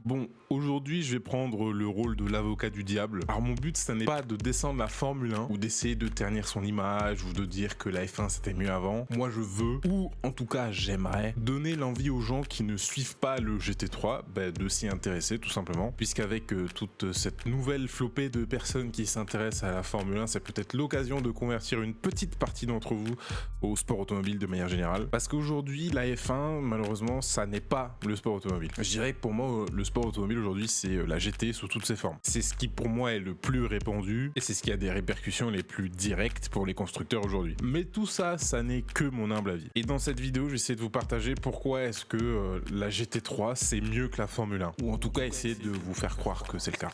Bon, aujourd'hui, je vais prendre le rôle de l'avocat du diable. Alors, mon but, ça n'est pas de descendre la Formule 1 ou d'essayer de ternir son image ou de dire que la F1 c'était mieux avant. Moi, je veux, ou en tout cas, j'aimerais donner l'envie aux gens qui ne suivent pas le GT3 de s'y intéresser, tout simplement. Puisqu'avec toute cette nouvelle flopée de personnes qui s'intéressent à la Formule 1, c'est peut-être l'occasion de convertir une petite partie d'entre vous au sport automobile de manière générale. Parce qu'aujourd'hui, la F1, malheureusement, ça n'est pas le sport automobile. Je dirais que pour moi, le sport automobile aujourd'hui, c'est la GT sous toutes ses formes. C'est ce qui pour moi est le plus répandu et c'est ce qui a des répercussions les plus directes pour les constructeurs aujourd'hui. Mais tout ça, ça n'est que mon humble avis. Et dans cette vidéo, j'essaie de vous partager pourquoi est-ce que la GT3 c'est mieux que la Formule 1. Ou en tout cas, essayer de vous faire croire que c'est le cas.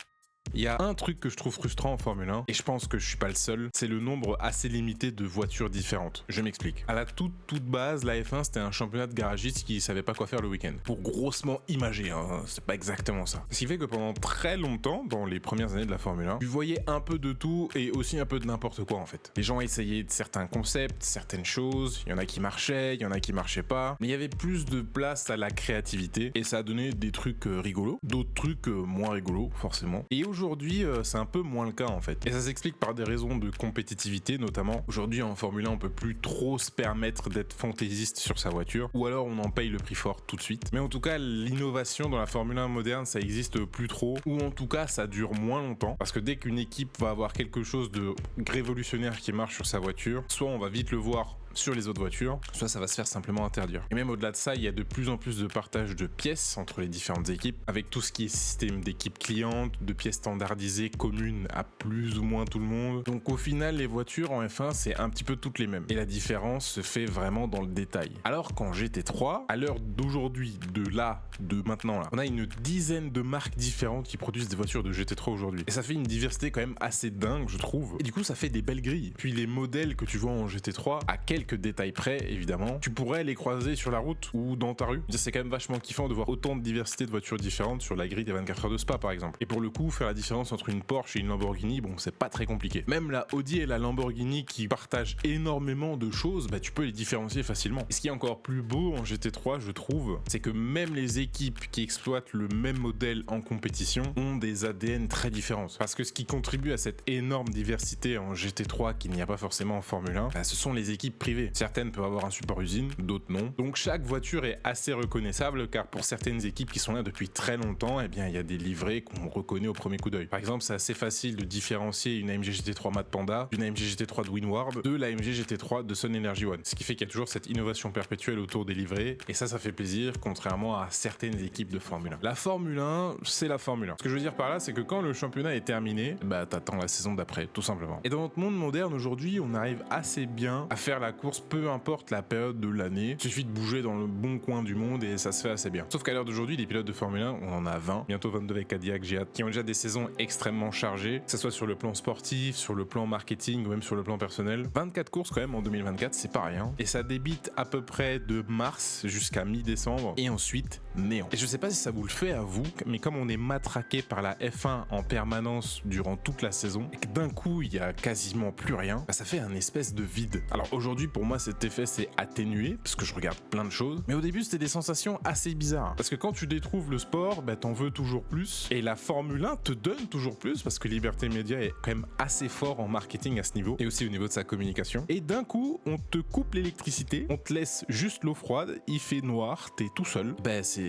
Il y a un truc que je trouve frustrant en Formule 1, et je pense que je suis pas le seul, c'est le nombre assez limité de voitures différentes. Je m'explique. À la toute base, la F1 c'était un championnat de garagistes qui savaient pas quoi faire le week-end. Pour grossement imager, hein, c'est pas exactement ça. Ce qui fait que pendant très longtemps, dans les premières années de la Formule 1, tu voyais un peu de tout et aussi un peu de n'importe quoi en fait. Les gens essayaient certains concepts, certaines choses, il y en a qui marchaient, il y en a qui marchaient pas, mais il y avait plus de place à la créativité et ça a donné des trucs rigolos, d'autres trucs moins rigolos forcément. Et aujourd'hui, c'est un peu moins le cas en fait. Et ça s'explique par des raisons de compétitivité notamment. Aujourd'hui en Formule 1, on peut plus trop se permettre d'être fantaisiste sur sa voiture, ou alors on en paye le prix fort tout de suite. Mais en tout cas, l'innovation dans la Formule 1 moderne, ça existe plus trop, ou en tout cas, ça dure moins longtemps. Parce que dès qu'une équipe va avoir quelque chose de révolutionnaire qui marche sur sa voiture, soit on va vite le voir sur les autres voitures, soit ça va se faire simplement interdire. Et même au-delà de ça, il y a de plus en plus de partage de pièces entre les différentes équipes, avec tout ce qui est système d'équipes clientes, de pièces standardisées communes à plus ou moins tout le monde. Donc au final, les voitures en F1, c'est un petit peu toutes les mêmes. Et la différence se fait vraiment dans le détail. Alors qu'en GT3, à l'heure d'aujourd'hui, de maintenant là, on a une dizaine de marques différentes qui produisent des voitures de GT3 aujourd'hui. Et ça fait une diversité quand même assez dingue, je trouve. Et du coup, ça fait des belles grilles. Puis les modèles que tu vois en GT3, à quelques détails près évidemment, tu pourrais les croiser sur la route ou dans ta rue. C'est quand même vachement kiffant de voir autant de diversité de voitures différentes sur la grille des 24 heures de Spa par exemple. Et pour le coup, faire la différence entre une Porsche et une Lamborghini, bon, c'est pas très compliqué. Même la Audi et la Lamborghini qui partagent énormément de choses, tu peux les différencier facilement. Et ce qui est encore plus beau en GT3, je trouve, c'est que même les équipes qui exploitent le même modèle en compétition ont des ADN très différents. Parce que ce qui contribue à cette énorme diversité en GT3 qu'il n'y a pas forcément en Formule 1, ce sont les équipes privées. Certaines peuvent avoir un support usine, d'autres non. Donc chaque voiture est assez reconnaissable car pour certaines équipes qui sont là depuis très longtemps, il y a des livrets qu'on reconnaît au premier coup d'œil. Par exemple, c'est assez facile de différencier une AMG GT3 Mad Panda d'une AMG GT3 de Winward de l'AMG GT3 de Sun Energy One. Ce qui fait qu'il y a toujours cette innovation perpétuelle autour des livrets et ça fait plaisir contrairement à certaines équipes de Formule 1. La Formule 1, c'est la Formule 1. Ce que je veux dire par là, c'est que quand le championnat est terminé, t'attends la saison d'après, tout simplement. Et dans notre monde moderne aujourd'hui, on arrive assez bien à faire la course, peu importe la période de l'année. Il suffit de bouger dans le bon coin du monde et ça se fait assez bien. Sauf qu'à l'heure d'aujourd'hui, des pilotes de Formule 1, on en a 20, bientôt 22 avec Cadillac, Giat, qui ont déjà des saisons extrêmement chargées, que ce soit sur le plan sportif, sur le plan marketing ou même sur le plan personnel. 24 courses quand même en 2024, c'est pas rien. Et ça débite à peu près de mars jusqu'à mi-décembre et ensuite néant. Et je sais pas si ça vous le fait à vous, mais comme on est matraqué par la F1 en permanence durant toute la saison et que d'un coup il y a quasiment plus rien, ça fait un espèce de vide. Alors aujourd'hui pour moi cet effet s'est atténué parce que je regarde plein de choses, mais au début c'était des sensations assez bizarres parce que quand tu détrouves le sport, t'en veux toujours plus et la Formule 1 te donne toujours plus parce que Liberté Média est quand même assez fort en marketing à ce niveau et aussi au niveau de sa communication. Et d'un coup on te coupe l'électricité, on te laisse juste l'eau froide, il fait noir, t'es tout seul.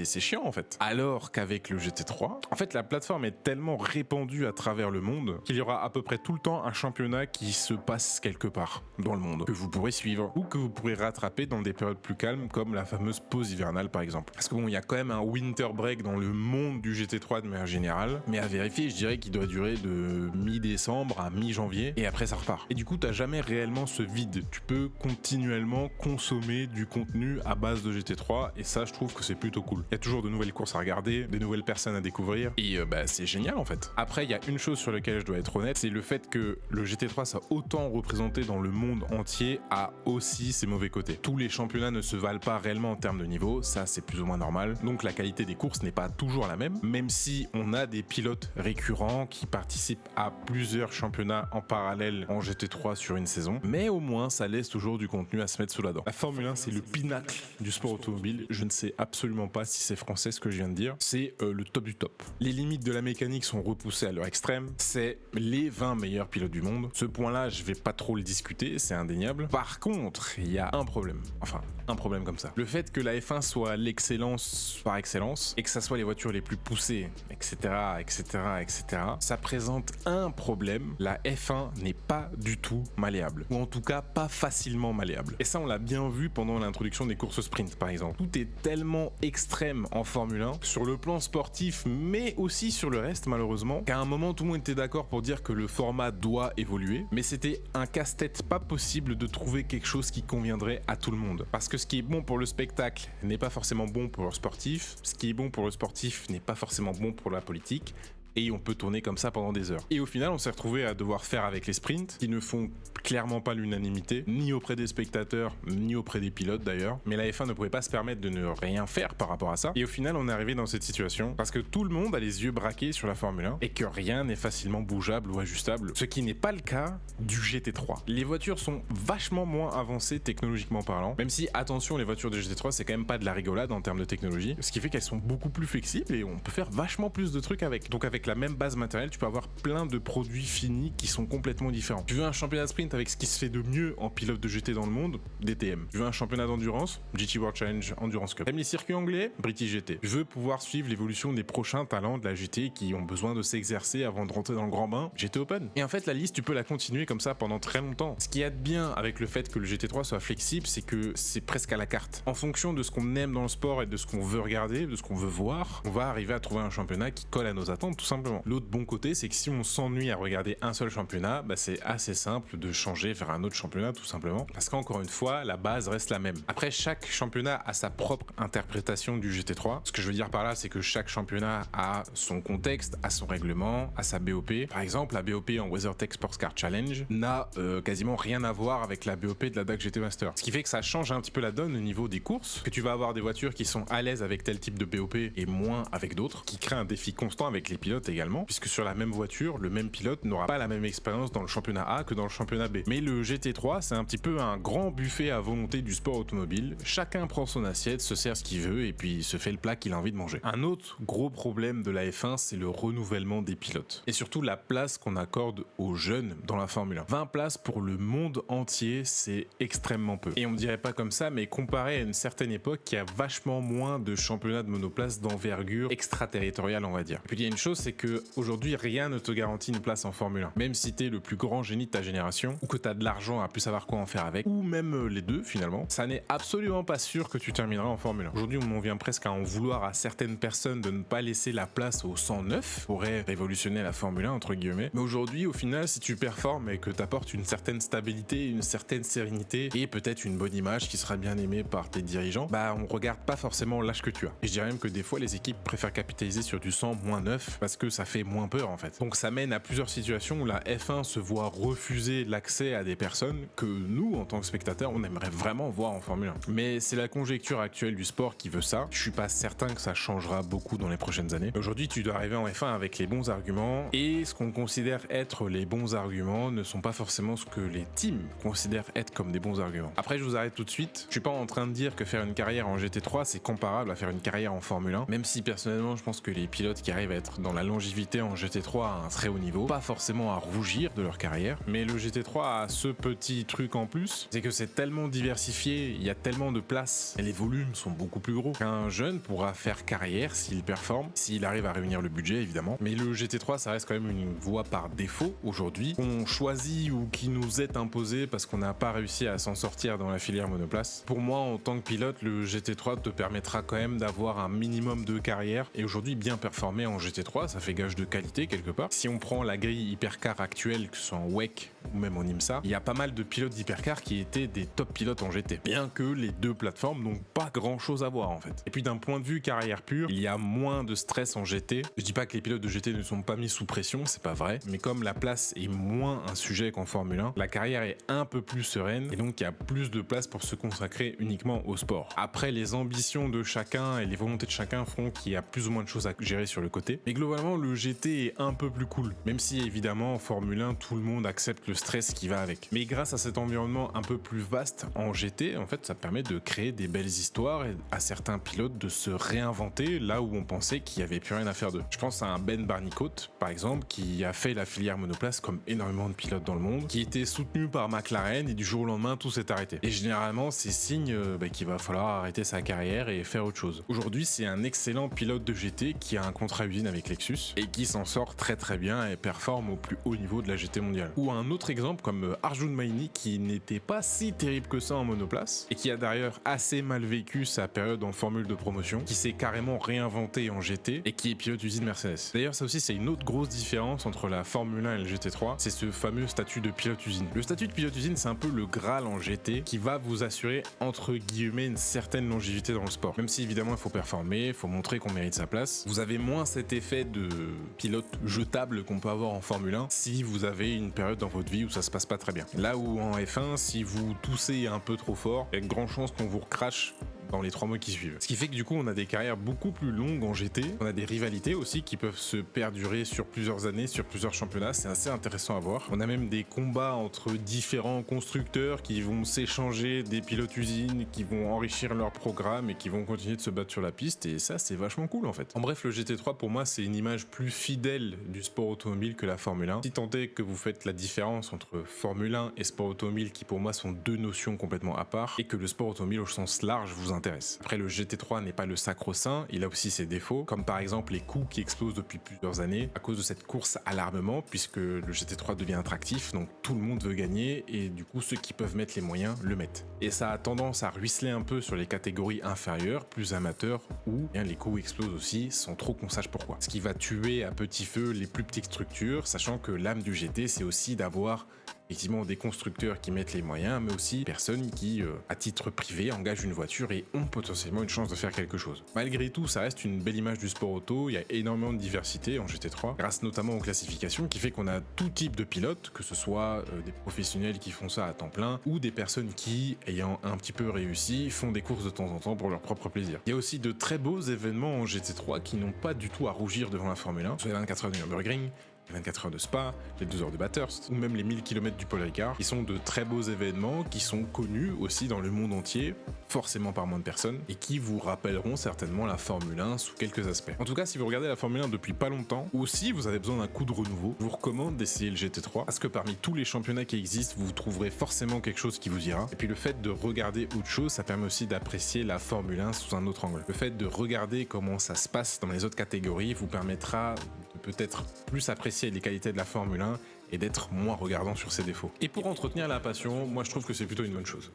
C'est chiant en fait. Alors qu'avec le GT3, en fait la plateforme est tellement répandue à travers le monde qu'il y aura à peu près tout le temps un championnat qui se passe quelque part dans le monde que vous pourrez suivre ou que vous pourrez rattraper dans des périodes plus calmes comme la fameuse pause hivernale par exemple. Parce que bon, il y a quand même un winter break dans le monde du GT3 de manière générale, mais à vérifier, je dirais qu'il doit durer de mi-décembre à mi-janvier et après ça repart. Et du coup, t'as jamais réellement ce vide. Tu peux continuellement consommer du contenu à base de GT3 et ça, je trouve que c'est plutôt cool. Il y a toujours de nouvelles courses à regarder, de nouvelles personnes à découvrir et c'est génial en fait. Après, il y a une chose sur laquelle je dois être honnête, c'est le fait que le GT3 soit autant représenté dans le monde entier a aussi ses mauvais côtés. Tous les championnats ne se valent pas réellement en termes de niveau, ça c'est plus ou moins normal. Donc la qualité des courses n'est pas toujours la même si on a des pilotes récurrents qui participent à plusieurs championnats en parallèle en GT3 sur une saison. Mais au moins, ça laisse toujours du contenu à se mettre sous la dent. La Formule 1, c'est le pinacle du sport automobile. Je ne sais absolument pas si c'est français ce que je viens de dire. C'est le top du top. Les limites de la mécanique sont repoussées à leur extrême. C'est les 20 meilleurs pilotes du monde. Ce point-là, je vais pas trop le discuter, c'est indéniable. Par contre, il y a un problème. Enfin, un problème comme ça. Le fait que la F1 soit l'excellence par excellence et que ça soit les voitures les plus poussées, etc., etc., etc., ça présente un problème. La F1 n'est pas du tout malléable. Ou en tout cas, pas facilement malléable. Et ça, on l'a bien vu pendant l'introduction des courses sprint, par exemple. Tout est tellement extrême en Formule 1, sur le plan sportif, mais aussi sur le reste, malheureusement, qu'à un moment, tout le monde était d'accord pour dire que le format doit évoluer, mais c'était un casse-tête pas possible de trouver quelque chose qui conviendrait à tout le monde. Parce que ce qui est bon pour le spectacle n'est pas forcément bon pour le sportif, ce qui est bon pour le sportif n'est pas forcément bon pour la politique, et on peut tourner comme ça pendant des heures. Et au final, on s'est retrouvé à devoir faire avec les sprints, qui ne font clairement pas l'unanimité, ni auprès des spectateurs, ni auprès des pilotes d'ailleurs. Mais la F1 ne pouvait pas se permettre de ne rien faire par rapport à ça. Et au final, on est arrivé dans cette situation parce que tout le monde a les yeux braqués sur la Formule 1 et que rien n'est facilement bougeable ou ajustable, ce qui n'est pas le cas du GT3. Les voitures sont vachement moins avancées technologiquement parlant, même si, attention, les voitures de GT3, c'est quand même pas de la rigolade en termes de technologie, ce qui fait qu'elles sont beaucoup plus flexibles et on peut faire vachement plus de trucs avec. Donc avec la même base matérielle, tu peux avoir plein de produits finis qui sont complètement différents. Tu veux un championnat de sprint avec ce qui se fait de mieux en pilote de GT dans le monde, DTM. Tu veux un championnat d'endurance, GT World Challenge Endurance Cup. T'aimes les circuits anglais, British GT. Tu veux pouvoir suivre l'évolution des prochains talents de la GT qui ont besoin de s'exercer avant de rentrer dans le grand bain, GT Open. Et en fait, la liste, tu peux la continuer comme ça pendant très longtemps. Ce qui est bien avec le fait que le GT3 soit flexible, c'est que c'est presque à la carte. En fonction de ce qu'on aime dans le sport et de ce qu'on veut regarder, de ce qu'on veut voir, on va arriver à trouver un championnat qui colle à nos attentes, tout simplement. L'autre bon côté, c'est que si on s'ennuie à regarder un seul championnat, c'est assez simple de changer vers un autre championnat, tout simplement. Parce qu'encore une fois, la base reste la même. Après, chaque championnat a sa propre interprétation du GT3. Ce que je veux dire par là, c'est que chaque championnat a son contexte, a son règlement, a sa BOP. Par exemple, la BOP en WeatherTech Sports Car Challenge n'a quasiment rien à voir avec la BOP de la DAC GT Master. Ce qui fait que ça change un petit peu la donne au niveau des courses, que tu vas avoir des voitures qui sont à l'aise avec tel type de BOP et moins avec d'autres, qui créent un défi constant avec les pilotes également, puisque sur la même voiture, le même pilote n'aura pas la même expérience dans le championnat A que dans le championnat B. Mais le GT3, c'est un petit peu un grand buffet à volonté du sport automobile. Chacun prend son assiette, se sert ce qu'il veut et puis se fait le plat qu'il a envie de manger. Un autre gros problème de la F1, c'est le renouvellement des pilotes. Et surtout la place qu'on accorde aux jeunes dans la Formule 1. 20 places pour le monde entier, c'est extrêmement peu. Et on me dirait pas comme ça, mais comparé à une certaine époque, il y a vachement moins de championnats de monoplace d'envergure extraterritoriale, on va dire. Et puis il y a une chose, c'est que aujourd'hui, rien ne te garantit une place en Formule 1. Même si t'es le plus grand génie de ta génération, ou que t'as de l'argent à plus savoir quoi en faire avec, ou même les deux finalement, ça n'est absolument pas sûr que tu termineras en Formule 1. Aujourd'hui, on en vient presque à en vouloir à certaines personnes de ne pas laisser la place au 109, pourrait révolutionner la Formule 1 entre guillemets. Mais aujourd'hui, au final, si tu performes et que t'apportes une certaine stabilité, une certaine sérénité et peut-être une bonne image qui sera bien aimée par tes dirigeants, on regarde pas forcément l'âge que tu as. Et je dirais même que des fois, les équipes préfèrent capitaliser sur du 100-9 parce que ça fait moins peur en fait. Donc ça mène à plusieurs situations où la F1 se voit refuser l'accès à des personnes que nous, en tant que spectateurs, on aimerait vraiment voir en Formule 1. Mais c'est la conjecture actuelle du sport qui veut ça. Je suis pas certain que ça changera beaucoup dans les prochaines années. Aujourd'hui, tu dois arriver en F1 avec les bons arguments et ce qu'on considère être les bons arguments ne sont pas forcément ce que les teams considèrent être comme des bons arguments. Après, je vous arrête tout de suite. Je suis pas en train de dire que faire une carrière en GT3 c'est comparable à faire une carrière en Formule 1, même si personnellement je pense que les pilotes qui arrivent à être dans la longévité en GT3 à un très haut niveau, pas forcément à rougir de leur carrière, mais le GT3 a ce petit truc en plus, c'est que c'est tellement diversifié, il y a tellement de place, et les volumes sont beaucoup plus gros. Un jeune pourra faire carrière s'il performe, s'il arrive à réunir le budget évidemment, mais le GT3 ça reste quand même une voie par défaut aujourd'hui, qu'on choisit ou qui nous est imposée parce qu'on n'a pas réussi à s'en sortir dans la filière monoplace. Pour moi, en tant que pilote, le GT3 te permettra quand même d'avoir un minimum de carrière, et aujourd'hui bien performer en GT3, ça fait gage de qualité quelque part. Si on prend la grille hypercar actuelle, que ce soit en WEC ou même en IMSA, il y a pas mal de pilotes d'hypercar qui étaient des top pilotes en GT, bien que les deux plateformes n'ont pas grand chose à voir en fait. Et puis d'un point de vue carrière pure, il y a moins de stress en GT. Je dis pas que les pilotes de GT ne sont pas mis sous pression, c'est pas vrai, mais comme la place est moins un sujet qu'en Formule 1, la carrière est un peu plus sereine et donc il y a plus de place pour se consacrer uniquement au sport. Après, les ambitions de chacun et les volontés de chacun feront qu'il y a plus ou moins de choses à gérer sur le côté, mais globalement le GT est un peu plus cool, même si évidemment en Formule 1 tout le monde accepte le stress qui va avec. Mais grâce à cet environnement un peu plus vaste en GT, en fait ça permet de créer des belles histoires et à certains pilotes de se réinventer là où on pensait qu'il n'y avait plus rien à faire d'eux. Je pense à un Ben Barnicot par exemple qui a fait la filière monoplace comme énormément de pilotes dans le monde, qui était soutenu par McLaren et du jour au lendemain tout s'est arrêté. Et généralement c'est signe qu'il va falloir arrêter sa carrière et faire autre chose. Aujourd'hui c'est un excellent pilote de GT qui a un contrat usine avec Lexus et qui s'en sort très bien et performe au plus haut niveau de la GT mondiale. Ou un autre exemple comme Arjun Maini qui n'était pas si terrible que ça en monoplace et qui a d'ailleurs assez mal vécu sa période en formule de promotion, qui s'est carrément réinventé en GT et qui est pilote usine Mercedes. D'ailleurs ça aussi c'est une autre grosse différence entre la Formule 1 et le GT3, c'est ce fameux statut de pilote usine. Le statut de pilote usine c'est un peu le Graal en GT qui va vous assurer entre guillemets une certaine longévité dans le sport. Même si évidemment il faut performer, il faut montrer qu'on mérite sa place, vous avez moins cet effet de pilote jetable qu'on peut avoir en Formule 1 si vous avez une période dans votre vie où ça se passe pas très bien. Là où en F1, si vous toussez un peu trop fort, il y a de grandes chances qu'on vous recrache dans les 3 mois qui suivent. Ce qui fait que du coup on a des carrières beaucoup plus longues en GT, on a des rivalités aussi qui peuvent se perdurer sur plusieurs années, sur plusieurs championnats, c'est assez intéressant à voir. On a même des combats entre différents constructeurs qui vont s'échanger des pilotes usines, qui vont enrichir leur programme et qui vont continuer de se battre sur la piste et ça c'est vachement cool en fait. En bref, le GT3 pour moi c'est une image plus fidèle du sport automobile que la Formule 1. Si tant est que vous faites la différence entre Formule 1 et sport automobile qui pour moi sont deux notions complètement à part et que le sport automobile au sens large vous intéresse. Après le GT3 n'est pas le sacro-saint, il a aussi ses défauts, comme par exemple les coûts qui explosent depuis plusieurs années à cause de cette course à l'armement, puisque le GT3 devient attractif, donc tout le monde veut gagner et du coup ceux qui peuvent mettre les moyens le mettent. Et ça a tendance à ruisseler un peu sur les catégories inférieures, plus amateurs, où les coûts explosent aussi sans trop qu'on sache pourquoi. Ce qui va tuer à petit feu les plus petites structures, sachant que l'âme du GT c'est aussi d'avoir effectivement des constructeurs qui mettent les moyens, mais aussi des personnes qui, à titre privé, engagent une voiture et ont potentiellement une chance de faire quelque chose. Malgré tout, ça reste une belle image du sport auto, il y a énormément de diversité en GT3, grâce notamment aux classifications, qui fait qu'on a tout type de pilotes, que ce soit des professionnels qui font ça à temps plein, ou des personnes qui, ayant un petit peu réussi, font des courses de temps en temps pour leur propre plaisir. Il y a aussi de très beaux événements en GT3 qui n'ont pas du tout à rougir devant la Formule 1, soit les 24 heures de Nürburgring, les 24 heures de Spa, les 2 heures de Bathurst, ou même les 1000 km du Paul Ricard, qui sont de très beaux événements, qui sont connus aussi dans le monde entier, forcément par moins de personnes, et qui vous rappelleront certainement la Formule 1 sous quelques aspects. En tout cas, si vous regardez la Formule 1 depuis pas longtemps, ou si vous avez besoin d'un coup de renouveau, je vous recommande d'essayer le GT3, parce que parmi tous les championnats qui existent, vous trouverez forcément quelque chose qui vous ira. Et puis le fait de regarder autre chose, ça permet aussi d'apprécier la Formule 1 sous un autre angle. Le fait de regarder comment ça se passe dans les autres catégories vous permettra de peut-être plus apprécier les qualités de la Formule 1 et d'être moins regardant sur ses défauts. Et pour entretenir la passion, moi je trouve que c'est plutôt une bonne chose.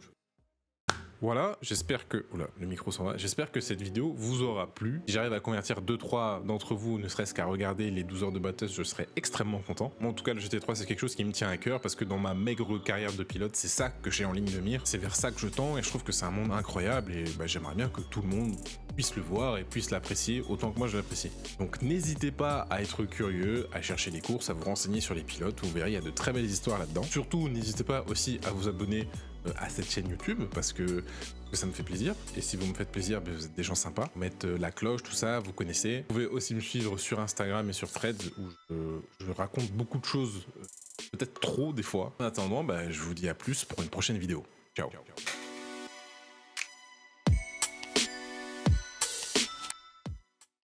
Voilà, j'espère que... Oula, le micro s'en va. J'espère que cette vidéo vous aura plu. Si j'arrive à convertir 2-3 d'entre vous, ne serait-ce qu'à regarder les 12 heures de Bathurst, je serais extrêmement content. Moi, en tout cas, le GT3, c'est quelque chose qui me tient à cœur parce que dans ma maigre carrière de pilote, c'est ça que j'ai en ligne de mire. C'est vers ça que je tends et je trouve que c'est un monde incroyable et j'aimerais bien que tout le monde puisse le voir et puisse l'apprécier autant que moi je l'apprécie. Donc n'hésitez pas à être curieux, à chercher des courses, à vous renseigner sur les pilotes, vous verrez, il y a de très belles histoires là-dedans. Surtout, n'hésitez pas aussi à vous abonner à cette chaîne YouTube parce que ça me fait plaisir et si vous me faites plaisir, vous êtes des gens sympas. Mettre la cloche, tout ça, vous connaissez. Vous pouvez aussi me suivre sur Instagram et sur Threads où je raconte beaucoup de choses, peut-être trop des fois. En attendant, je vous dis à plus pour une prochaine vidéo. Ciao.